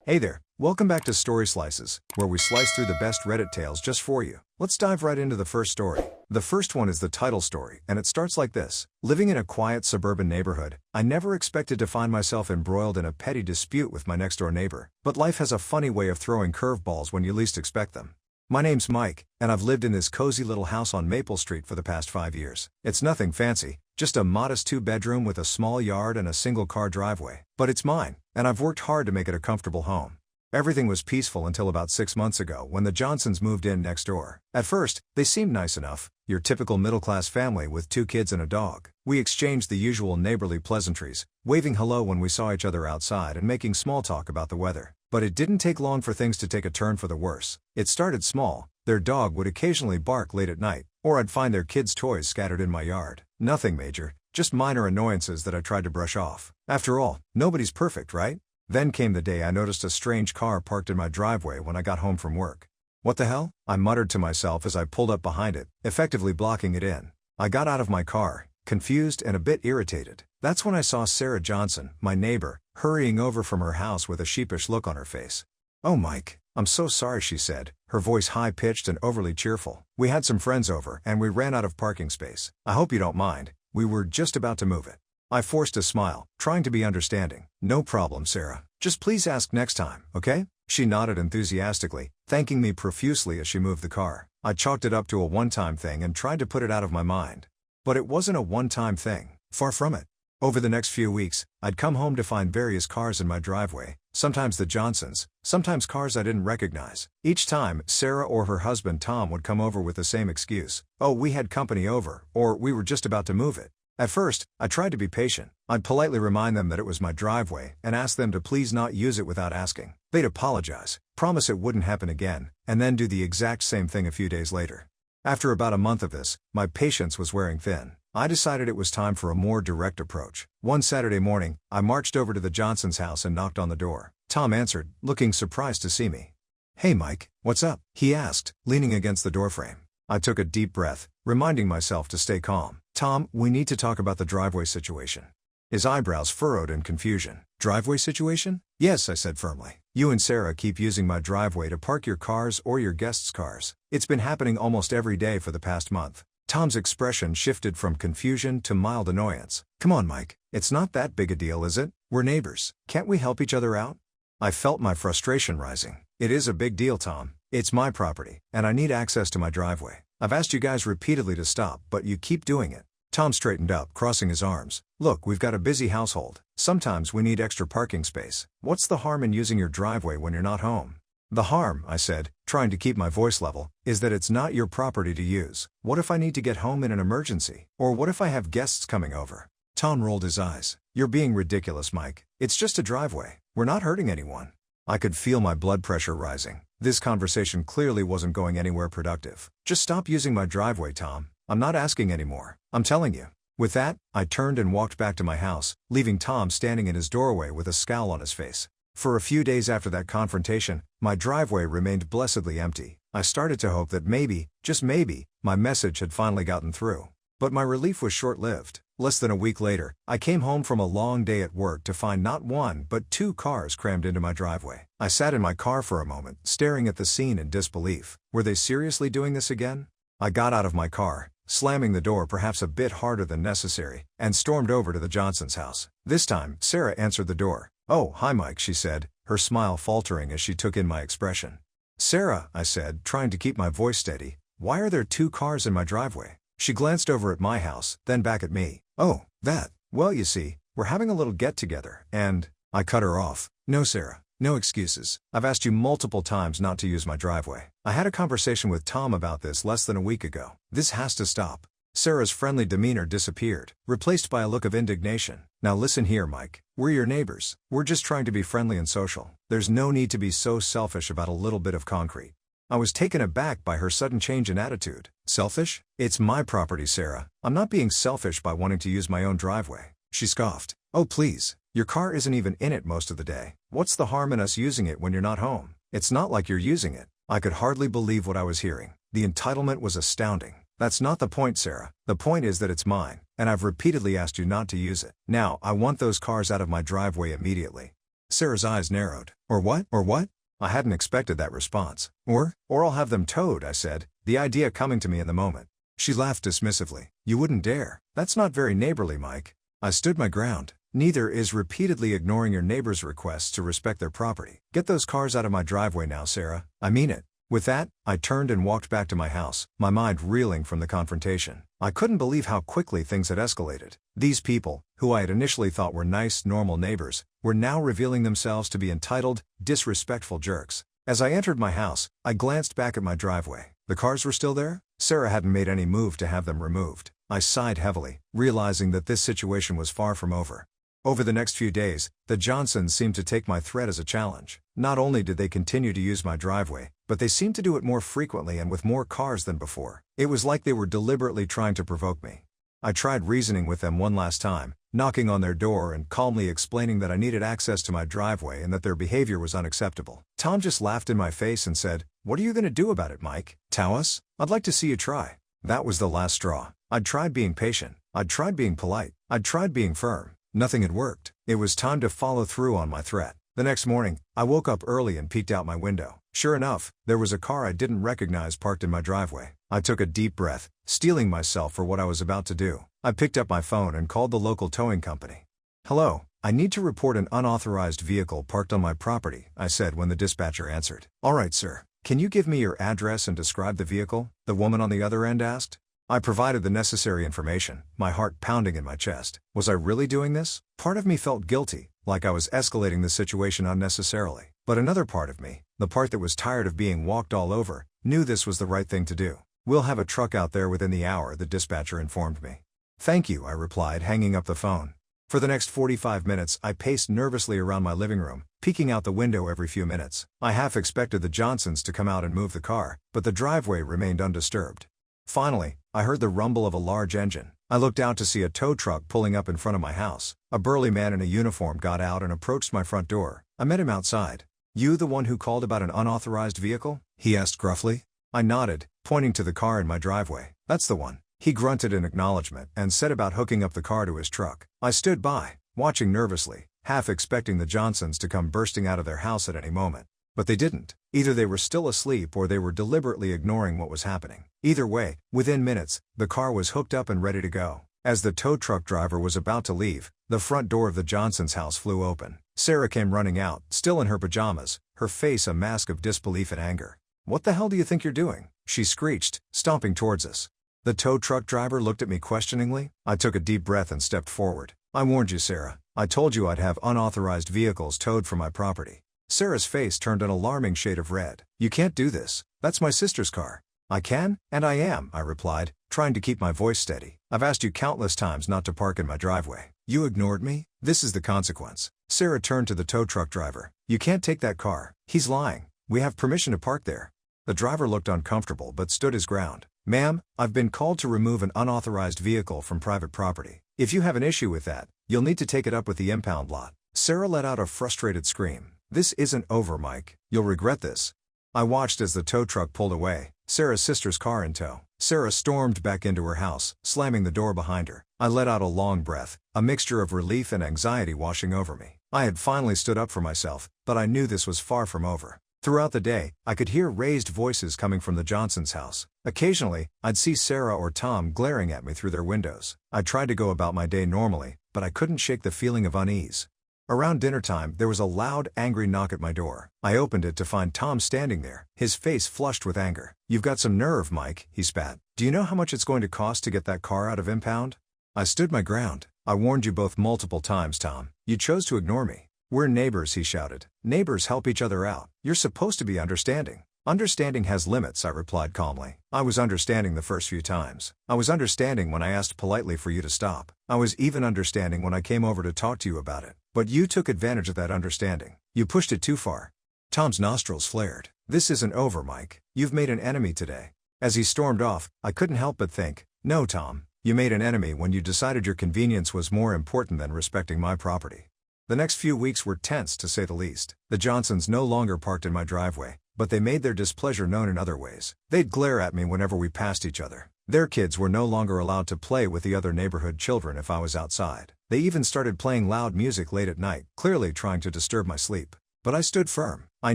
Hey there, welcome back to Story Slices, where we slice through the best Reddit tales just for you. Let's dive right into the first story. The first one is the Tittle story, and it starts like this. Living in a quiet suburban neighborhood, I never expected to find myself embroiled in a petty dispute with my next-door neighbor. But life has a funny way of throwing curveballs when you least expect them. My name's Mike, and I've lived in this cozy little house on Maple Street for the past 5 years. It's nothing fancy, just a modest two-bedroom with a small yard and a single-car driveway. But it's mine, and I've worked hard to make it a comfortable home. Everything was peaceful until about 6 months ago when the Johnsons moved in next door. At first, they seemed nice enough, your typical middle-class family with 2 kids and a dog. We exchanged the usual neighborly pleasantries, waving hello when we saw each other outside and making small talk about the weather. But it didn't take long for things to take a turn for the worse. It started small. Their dog would occasionally bark late at night, or I'd find their kids' toys scattered in my yard. Nothing major, just minor annoyances that I tried to brush off. After all, nobody's perfect, right? Then came the day I noticed a strange car parked in my driveway when I got home from work. What the hell? I muttered to myself as I pulled up behind it, effectively blocking it in. I got out of my car, confused and a bit irritated. That's when I saw Sarah Johnson, my neighbor, hurrying over from her house with a sheepish look on her face. "Oh Mike, I'm so sorry," she said, her voice high-pitched and overly cheerful. "We had some friends over and we ran out of parking space. I hope you don't mind, we were just about to move it." I forced a smile, trying to be understanding. "No problem, Sarah. Just please ask next time, okay?" She nodded enthusiastically, thanking me profusely as she moved the car. I chalked it up to a one-time thing and tried to put it out of my mind. But it wasn't a one-time thing, far from it. Over the next few weeks, I'd come home to find various cars in my driveway, sometimes the Johnsons, sometimes cars I didn't recognize. Each time, Sarah or her husband Tom would come over with the same excuse. "Oh, we had company over," or "we were just about to move it." At first, I tried to be patient. I'd politely remind them that it was my driveway and ask them to please not use it without asking. They'd apologize, promise it wouldn't happen again, and then do the exact same thing a few days later. After about a month of this, my patience was wearing thin. I decided it was time for a more direct approach. One Saturday morning, I marched over to the Johnsons' house and knocked on the door. Tom answered, looking surprised to see me. "Hey Mike, what's up?" he asked, leaning against the doorframe. I took a deep breath, reminding myself to stay calm. "Tom, we need to talk about the driveway situation." His eyebrows furrowed in confusion. "Driveway situation?" "Yes," I said firmly. "You and Sarah keep using my driveway to park your cars or your guests' cars. It's been happening almost every day for the past month." Tom's expression shifted from confusion to mild annoyance. "Come on, Mike. It's not that big a deal, is it? We're neighbors. Can't we help each other out?" I felt my frustration rising. "It is a big deal, Tom. It's my property, and I need access to my driveway. I've asked you guys repeatedly to stop, but you keep doing it." Tom straightened up, crossing his arms. "Look, we've got a busy household. Sometimes we need extra parking space. What's the harm in using your driveway when you're not home?" "The harm," I said, trying to keep my voice level, "is that it's not your property to use. What if I need to get home in an emergency? Or what if I have guests coming over?" Tom rolled his eyes. "You're being ridiculous, Mike. It's just a driveway. We're not hurting anyone." I could feel my blood pressure rising. This conversation clearly wasn't going anywhere productive. "Just stop using my driveway, Tom. I'm not asking anymore. I'm telling you." With that, I turned and walked back to my house, leaving Tom standing in his doorway with a scowl on his face. For a few days after that confrontation, my driveway remained blessedly empty. I started to hope that maybe, just maybe, my message had finally gotten through. But my relief was short-lived. Less than a week later, I came home from a long day at work to find not one but 2 cars crammed into my driveway. I sat in my car for a moment, staring at the scene in disbelief. Were they seriously doing this again? I got out of my car, slamming the door perhaps a bit harder than necessary, and stormed over to the Johnsons' house. This time, Sarah answered the door. "Oh, hi Mike," she said, her smile faltering as she took in my expression. "Sarah," I said, trying to keep my voice steady, "why are there 2 cars in my driveway?" She glanced over at my house, then back at me. "Oh, that. Well, you see, we're having a little get-together, and—" I cut her off. "No, Sarah. No excuses. I've asked you multiple times not to use my driveway. I had a conversation with Tom about this less than a week ago. This has to stop." Sarah's friendly demeanor disappeared, replaced by a look of indignation. "Now listen here, Mike. We're your neighbors. We're just trying to be friendly and social. There's no need to be so selfish about a little bit of concrete." I was taken aback by her sudden change in attitude. "Selfish? It's my property, Sarah. I'm not being selfish by wanting to use my own driveway." She scoffed. "Oh please. Your car isn't even in it most of the day. What's the harm in us using it when you're not home? It's not like you're using it." I could hardly believe what I was hearing. The entitlement was astounding. "That's not the point, Sarah. The point is that it's mine, and I've repeatedly asked you not to use it. Now, I want those cars out of my driveway immediately." Sarah's eyes narrowed. Or what? Or what? I hadn't expected that response. Or I'll have them towed, I said, the idea coming to me in the moment. She laughed dismissively. You wouldn't dare. That's not very neighborly, Mike. I stood my ground. Neither is repeatedly ignoring your neighbor's requests to respect their property. Get those cars out of my driveway now, Sarah. I mean it. With that, I turned and walked back to my house, my mind reeling from the confrontation. I couldn't believe how quickly things had escalated. These people, who I had initially thought were nice, normal neighbors, were now revealing themselves to be entitled, disrespectful jerks. As I entered my house, I glanced back at my driveway. The cars were still there? Sarah hadn't made any move to have them removed. I sighed heavily, realizing that this situation was far from over. Over the next few days, the Johnsons seemed to take my threat as a challenge. Not only did they continue to use my driveway, but they seemed to do it more frequently and with more cars than before. It was like they were deliberately trying to provoke me. I tried reasoning with them one last time, knocking on their door and calmly explaining that I needed access to my driveway and that their behavior was unacceptable. Tom just laughed in my face and said, "What are you going to do about it, Mike? Tow us? I'd like to see you try." That was the last straw. I'd tried being patient. I'd tried being polite. I'd tried being firm. Nothing had worked. It was time to follow through on my threat. The next morning, I woke up early and peeked out my window. Sure enough, there was a car I didn't recognize parked in my driveway. I took a deep breath, steeling myself for what I was about to do. I picked up my phone and called the local towing company. "Hello, I need to report an unauthorized vehicle parked on my property," I said when the dispatcher answered. "All right, sir. Can you give me your address and describe the vehicle?" the woman on the other end asked. I provided the necessary information, my heart pounding in my chest. Was I really doing this? Part of me felt guilty, like I was escalating the situation unnecessarily. But another part of me, the part that was tired of being walked all over, knew this was the right thing to do. "We'll have a truck out there within the hour," the dispatcher informed me. "Thank you," I replied, hanging up the phone. For the next 45 minutes, I paced nervously around my living room, peeking out the window every few minutes. I half expected the Johnsons to come out and move the car, but the driveway remained undisturbed. Finally, I heard the rumble of a large engine. I looked out to see a tow truck pulling up in front of my house. A burly man in a uniform got out and approached my front door. I met him outside. "You the one who called about an unauthorized vehicle?" he asked gruffly. I nodded, pointing to the car in my driveway. "That's the one." He grunted in acknowledgement and set about hooking up the car to his truck. I stood by, watching nervously, half expecting the Johnsons to come bursting out of their house at any moment. But they didn't. Either they were still asleep or they were deliberately ignoring what was happening. Either way, within minutes, the car was hooked up and ready to go. As the tow truck driver was about to leave, the front door of the Johnsons' house flew open. Sarah came running out, still in her pajamas, her face a mask of disbelief and anger. "What the hell do you think you're doing?" she screeched, stomping towards us. The tow truck driver looked at me questioningly. I took a deep breath and stepped forward. "I warned you, Sarah. I told you I'd have unauthorized vehicles towed from my property." Sarah's face turned an alarming shade of red. "You can't do this. That's my sister's car." "I can, and I am," I replied, trying to keep my voice steady. "I've asked you countless times not to park in my driveway. You ignored me? This is the consequence." Sarah turned to the tow truck driver. "You can't take that car. He's lying. We have permission to park there." The driver looked uncomfortable but stood his ground. "Ma'am, I've been called to remove an unauthorized vehicle from private property. If you have an issue with that, you'll need to take it up with the impound lot." Sarah let out a frustrated scream. "This isn't over, Mike. You'll regret this." I watched as the tow truck pulled away, Sarah's sister's car in tow. Sarah stormed back into her house, slamming the door behind her. I let out a long breath, a mixture of relief and anxiety washing over me. I had finally stood up for myself, but I knew this was far from over. Throughout the day, I could hear raised voices coming from the Johnsons' house. Occasionally, I'd see Sarah or Tom glaring at me through their windows. I tried to go about my day normally, but I couldn't shake the feeling of unease. Around dinnertime, there was a loud, angry knock at my door. I opened it to find Tom standing there, his face flushed with anger. "You've got some nerve, Mike," he spat. "Do you know how much it's going to cost to get that car out of impound?" I stood my ground. "I warned you both multiple times, Tom. You chose to ignore me." "We're neighbors," he shouted. "Neighbors help each other out. You're supposed to be understanding." "Understanding has limits," I replied calmly. "I was understanding the first few times. I was understanding when I asked politely for you to stop. I was even understanding when I came over to talk to you about it. But you took advantage of that understanding. You pushed it too far." Tom's nostrils flared. "This isn't over, Mike. You've made an enemy today." As he stormed off, I couldn't help but think, "No, Tom. You made an enemy when you decided your convenience was more important than respecting my property." The next few weeks were tense to say the least. The Johnsons no longer parked in my driveway. but they made their displeasure known in other ways. They'd glare at me whenever we passed each other. Their kids were no longer allowed to play with the other neighborhood children if I was outside. They even started playing loud music late at night, clearly trying to disturb my sleep. But I stood firm. I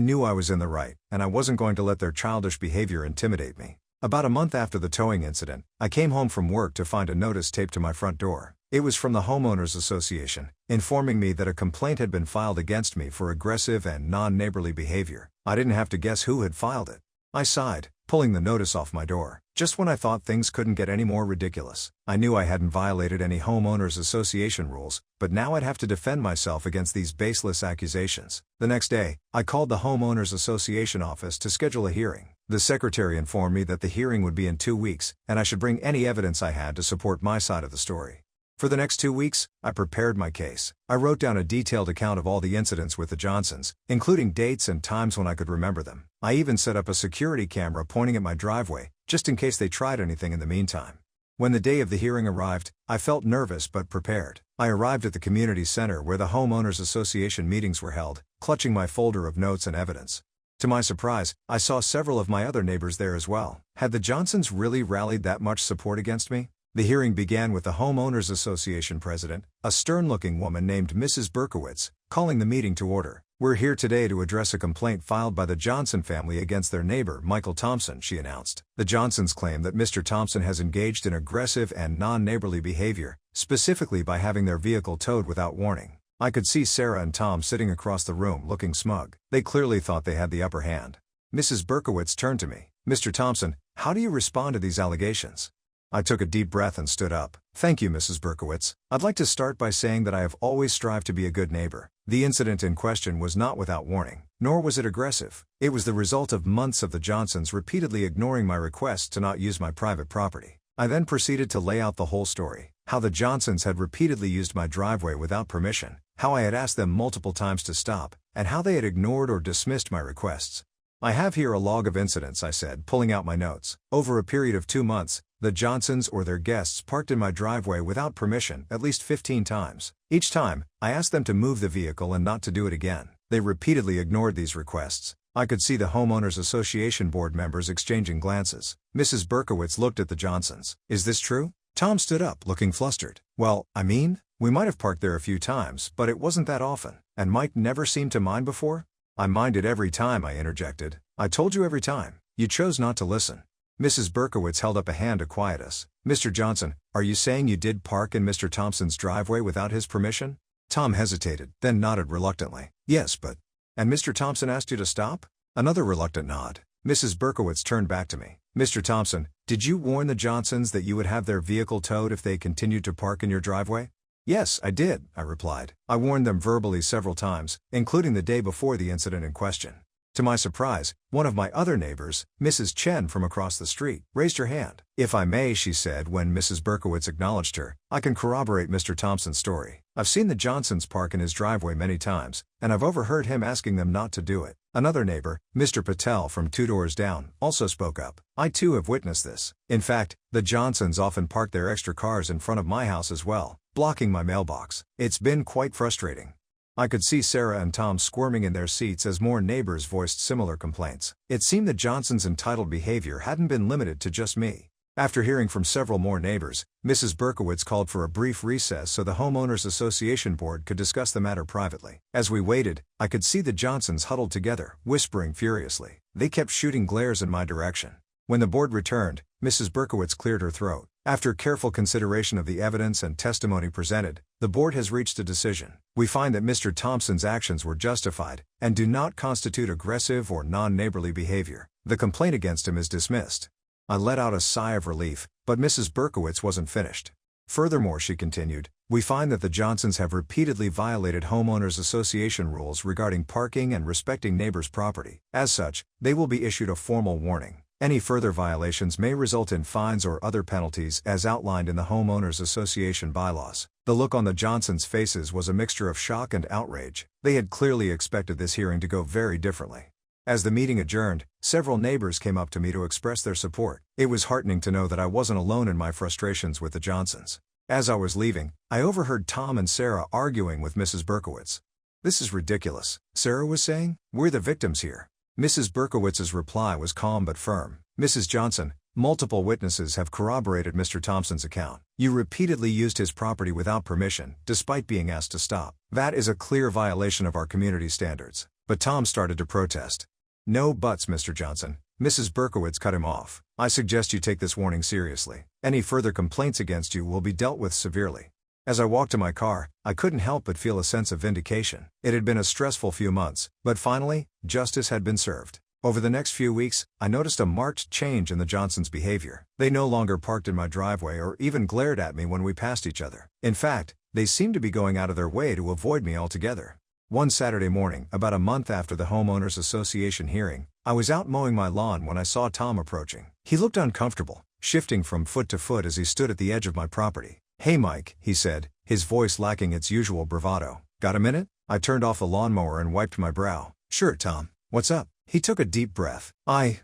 knew I was in the right, and I wasn't going to let their childish behavior intimidate me. About a month after the towing incident, I came home from work to find a notice taped to my front door. It was from the Homeowners Association, informing me that a complaint had been filed against me for aggressive and non-neighborly behavior. I didn't have to guess who had filed it. I sighed, pulling the notice off my door. Just when I thought things couldn't get any more ridiculous. I knew I hadn't violated any Homeowners Association rules, but now I'd have to defend myself against these baseless accusations. The next day, I called the Homeowners Association office to schedule a hearing. The secretary informed me that the hearing would be in 2 weeks, and I should bring any evidence I had to support my side of the story. For the next 2 weeks, I prepared my case. I wrote down a detailed account of all the incidents with the Johnsons, including dates and times when I could remember them. I even set up a security camera pointing at my driveway, just in case they tried anything in the meantime. When the day of the hearing arrived, I felt nervous but prepared. I arrived at the community center where the Homeowners Association meetings were held, clutching my folder of notes and evidence. To my surprise, I saw several of my other neighbors there as well. Had the Johnsons really rallied that much support against me? The hearing began with the Homeowners Association president, a stern-looking woman named Mrs. Berkowitz, calling the meeting to order. "We're here today to address a complaint filed by the Johnson family against their neighbor, Michael Thompson," she announced. The Johnsons claim that Mr. Thompson has engaged in aggressive and non-neighborly behavior, specifically by having their vehicle towed without warning. I could see Sarah and Tom sitting across the room looking smug. They clearly thought they had the upper hand. Mrs. Berkowitz turned to me. "Mr. Thompson, how do you respond to these allegations?" I took a deep breath and stood up. "Thank you, Mrs. Berkowitz. I'd like to start by saying that I have always strived to be a good neighbor. The incident in question was not without warning, nor was it aggressive. It was the result of months of the Johnsons repeatedly ignoring my requests to not use my private property." I then proceeded to lay out the whole story. How the Johnsons had repeatedly used my driveway without permission, how I had asked them multiple times to stop, and how they had ignored or dismissed my requests. "I have here a log of incidents," I said, pulling out my notes. "Over a period of 2 months, the Johnsons or their guests parked in my driveway without permission at least 15 times. Each time, I asked them to move the vehicle and not to do it again. They repeatedly ignored these requests." I could see the Homeowners Association board members exchanging glances. Mrs. Berkowitz looked at the Johnsons. "Is this true?" Tom stood up, looking flustered. "Well, I mean, we might have parked there a few times, but it wasn't that often. And Mike never seemed to mind before?" "I minded every time," I interjected. "I told you every time. You chose not to listen." Mrs. Berkowitz held up a hand to quiet us. "Mr. Johnson, are you saying you did park in Mr. Thompson's driveway without his permission?" Tom hesitated, then nodded reluctantly. "Yes, but—" "And Mr. Thompson asked you to stop?" Another reluctant nod. Mrs. Berkowitz turned back to me. "Mr. Thompson, did you warn the Johnsons that you would have their vehicle towed if they continued to park in your driveway?" "Yes, I did," I replied. "I warned them verbally several times, including the day before the incident in question." To my surprise, one of my other neighbors, Mrs. Chen from across the street, raised her hand. "If I may," she said when Mrs. Berkowitz acknowledged her, "I can corroborate Mr. Thompson's story. I've seen the Johnsons park in his driveway many times, and I've overheard him asking them not to do it." Another neighbor, Mr. Patel from 2 doors down, also spoke up. "I too have witnessed this. In fact, the Johnsons often park their extra cars in front of my house as well, blocking my mailbox. It's been quite frustrating." I could see Sarah and Tom squirming in their seats as more neighbors voiced similar complaints. It seemed the Johnsons' entitled behavior hadn't been limited to just me. After hearing from several more neighbors, Mrs. Berkowitz called for a brief recess so the Homeowners Association board could discuss the matter privately. As we waited, I could see the Johnsons huddled together, whispering furiously. They kept shooting glares in my direction. When the board returned, Mrs. Berkowitz cleared her throat. "After careful consideration of the evidence and testimony presented, the board has reached a decision. We find that Mr. Thompson's actions were justified and do not constitute aggressive or non-neighborly behavior. The complaint against him is dismissed." I let out a sigh of relief, but Mrs. Berkowitz wasn't finished. "Furthermore," she continued, "we find that the Johnsons have repeatedly violated Homeowners Association rules regarding parking and respecting neighbors' property. As such, they will be issued a formal warning. Any further violations may result in fines or other penalties as outlined in the Homeowners Association bylaws." The look on the Johnsons' faces was a mixture of shock and outrage. They had clearly expected this hearing to go very differently. As the meeting adjourned, several neighbors came up to me to express their support. It was heartening to know that I wasn't alone in my frustrations with the Johnsons. As I was leaving, I overheard Tom and Sarah arguing with Mrs. Berkowitz. "This is ridiculous," Sarah was saying. "We're the victims here. Mrs. Berkowitz's reply was calm but firm. Mrs. Johnson, multiple witnesses have corroborated Mr. Thompson's account. You repeatedly used his property without permission, despite being asked to stop. That is a clear violation of our community standards. But Tom started to protest. No buts, Mr. Johnson. Mrs. Berkowitz cut him off. I suggest you take this warning seriously. Any further complaints against you will be dealt with severely. As I walked to my car, I couldn't help but feel a sense of vindication. It had been a stressful few months, but finally, justice had been served. Over the next few weeks, I noticed a marked change in the Johnsons' behavior. They no longer parked in my driveway or even glared at me when we passed each other. In fact, they seemed to be going out of their way to avoid me altogether. One Saturday morning, about a month after the Homeowners Association hearing, I was out mowing my lawn when I saw Tom approaching. He looked uncomfortable, shifting from foot to foot as he stood at the edge of my property. "Hey Mike," he said, his voice lacking its usual bravado. "Got a minute?" I turned off the lawnmower and wiped my brow. "Sure, Tom. What's up?" He took a deep breath. I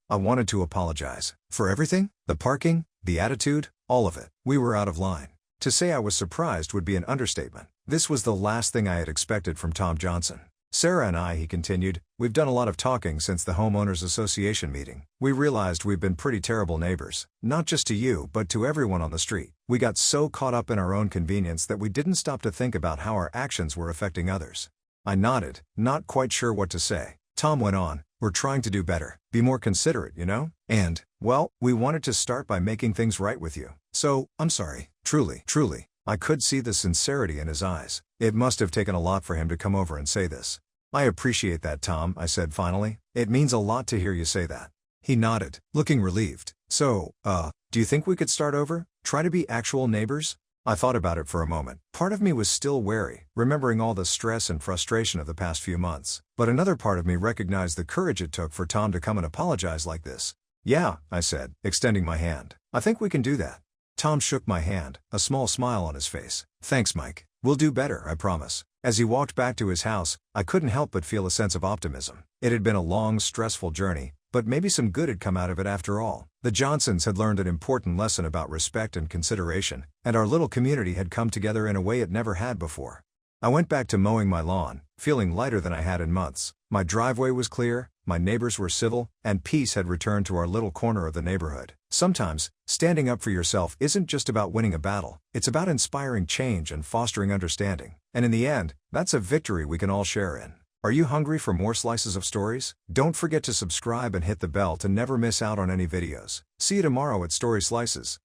wanted to apologize. For everything? The parking, the attitude, all of it. We were out of line. To say I was surprised would be an understatement. This was the last thing I had expected from Tom Johnson. "Sarah and I," he continued, "we've done a lot of talking since the Homeowners Association meeting. We realized we've been pretty terrible neighbors. Not just to you, but to everyone on the street. We got so caught up in our own convenience that we didn't stop to think about how our actions were affecting others." I nodded, not quite sure what to say. Tom went on, "We're trying to do better, be more considerate, you know? And, well, we wanted to start by making things right with you. So, I'm sorry. Truly, truly." I could see the sincerity in his eyes. It must have taken a lot for him to come over and say this. "I appreciate that, Tom," I said finally. "It means a lot to hear you say that." He nodded, looking relieved. "So, do you think we could start over? Try to be actual neighbors?" I thought about it for a moment. Part of me was still wary, remembering all the stress and frustration of the past few months. But another part of me recognized the courage it took for Tom to come and apologize like this. "Yeah," I said, extending my hand. "I think we can do that." Tom shook my hand, a small smile on his face. "Thanks, Mike. We'll do better, I promise." As he walked back to his house, I couldn't help but feel a sense of optimism. It had been a long, stressful journey, but maybe some good had come out of it after all. The Johnsons had learned an important lesson about respect and consideration, and our little community had come together in a way it never had before. I went back to mowing my lawn, feeling lighter than I had in months. My driveway was clear, my neighbors were civil, and peace had returned to our little corner of the neighborhood. Sometimes, standing up for yourself isn't just about winning a battle, it's about inspiring change and fostering understanding. And in the end, that's a victory we can all share in. Are you hungry for more slices of stories? Don't forget to subscribe and hit the bell to never miss out on any videos. See you tomorrow at Story Slices.